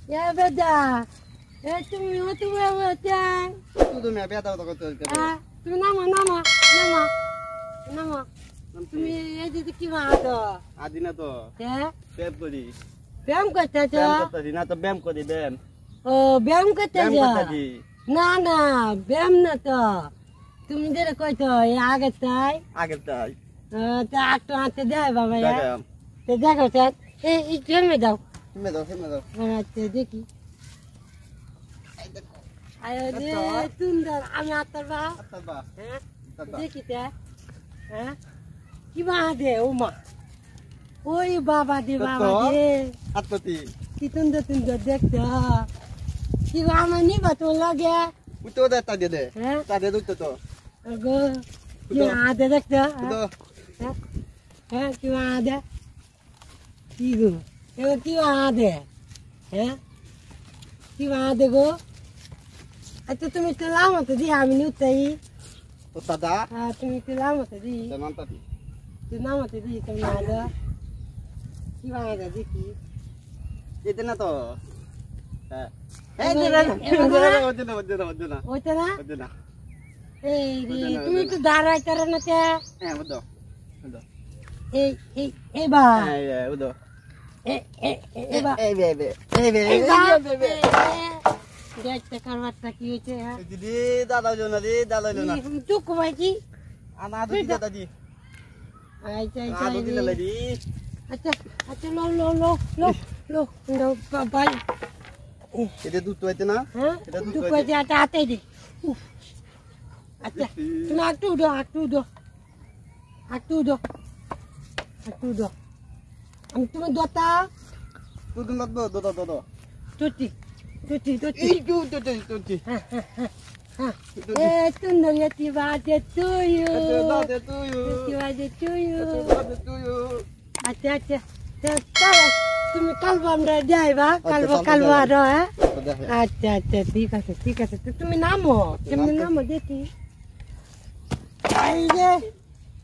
Ya beda. তুমি betan. তুমি বেদা কথা কইতে তুমি নামো। তুমি এদিকে কি মারো? আদি না তো হ্যাঁ? ব্যায়াম করি ব্যায়াম করতেছ? ব্যায়াম করতেছি না তো ব্যায়াম করি ব্যায়াম ও ব্যায়াম করতেছ? ব্যায়াম করতেছি না ব্যায়াম না তো। তুমি যেটা কইতো আগে তাই তা একটু হাতে দেয় বাবা। দেখাম তো দেখো স্যার এই জমে দাও। তুমি দাও আচ্ছা দেখি। আরে সুন্দর আমি আত্মার বা হ্যাঁ দেখি তা হ্যাঁ কি মা দে ও মা ওই বাবা দে আত্মতি কি সুন্দর দেখতে কি আমার নিবা তো লাগে উঠো দে তা দে হ্যাঁ তা দে উঠো তো গো কি আদে দেখতে উঠো হ্যাঁ কি আদে কি গো এ কি আদে হ্যাঁ কি আদে গো আচ্ছা তুমি তো লামো তো দি আমি নিউতাই তো দাদা হ্যাঁ তুমি তো লামো তো দি জানান্তাতি তুই নামো তো দি তুমি আদে কি আদে দেখি এটা না তো হ্যাঁ এই যে না ওইটা না ওই না এই তুমি তো দাঁড়াই তারা না তে হ্যাঁ বুঝো এই বা হ্যাঁ বুঝো এবা এই বে দেখতে কারবারটা কি হয়েছে দিদি দাদা জনা তুই কমাইছি আনা দিদি দাদা দি আচ্ছা আনা দিদি লাগি আচ্ছা লো বাই এটা দুধ হইতে না হ্যাঁ এটা দুধ তুই হইতে কইতে আটা আতে দি আচ্ছা তুমি একটু দো আমি তুমি দোতা দুধ লাগবে দো তুতি এই তুই সুন্দর এটি বাজে তুই দাদা তুই বাজে তুই দাদা তুই আচ্ছা তুমি কালবো আমরা যাইবা কালবো আরো হ্যাঁ আচ্ছা ঠিক আছে তুমি নামো কেমনি নামো দেখি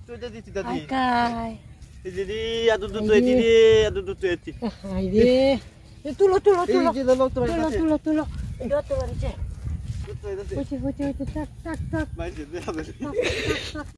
তুই দিদি দাদি কাই দিদি আদু দুধ দিদি আদু দুধ এতি আইরে তুলো এই যে লোক তো তুলো যত বাড়িছে দুধ হইছে হচ্ছে টাক বাইরে দে